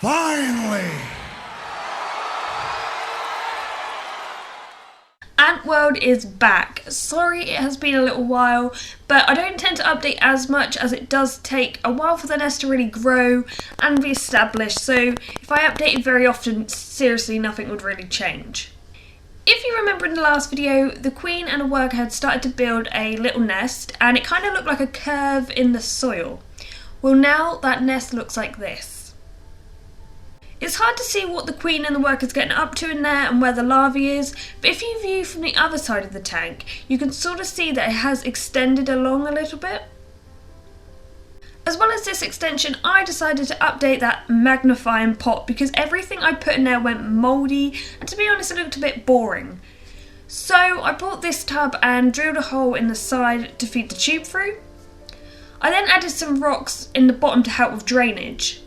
Finally! Ant World is back. Sorry it has been a little while, but I don't tend to update as much as it does take a while for the nest to really grow and be established, so if I updated very often, seriously nothing would really change. If you remember in the last video, the queen and a worker had started to build a little nest and it kind of looked like a curve in the soil. Well, now that nest looks like this. It's hard to see what the queen and the worker's getting up to in there and where the larvae is, but if you view from the other side of the tank, you can sort of see that it has extended along a little bit. As well as this extension, I decided to update that magnifying pot because everything I put in there went mouldy and to be honest it looked a bit boring. So I bought this tub and drilled a hole in the side to feed the tube through. I then added some rocks in the bottom to help with drainage.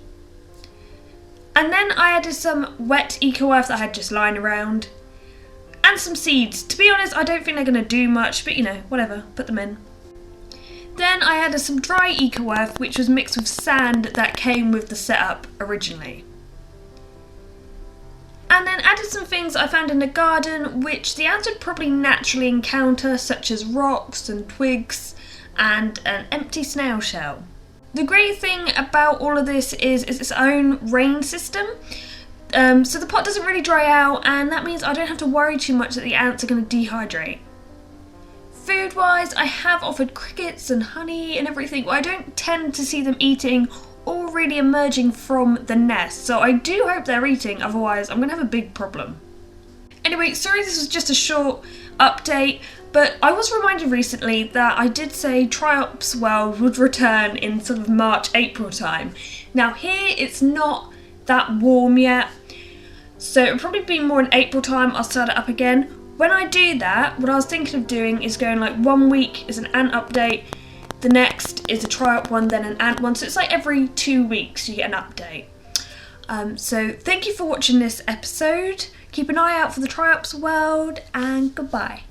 And then I added some wet eco earth that I had just lying around. And some seeds. To be honest, I don't think they're going to do much, but you know, whatever, put them in. Then I added some dry eco earth, which was mixed with sand that came with the setup originally. And then added some things I found in the garden, which the ants would probably naturally encounter, such as rocks and twigs and an empty snail shell. The great thing about all of this is it's its own rain system, so the pot doesn't really dry out and that means I don't have to worry too much that the ants are going to dehydrate. Food wise, I have offered crickets and honey and everything, but I don't tend to see them eating or really emerging from the nest, so I do hope they're eating, otherwise I'm going to have a big problem. Anyway, sorry this was just a short update, but I was reminded recently that I did say Triops World would return in sort of March, April time. Now here it's not that warm yet, so it'll probably be more in April time I'll start it up again. When I do that, what I was thinking of doing is going like 1 week is an ant update, the next is a Triop one, then an ant one, so it's like every 2 weeks you get an update. So thank you for watching this episode. Keep an eye out for the Triops World and goodbye.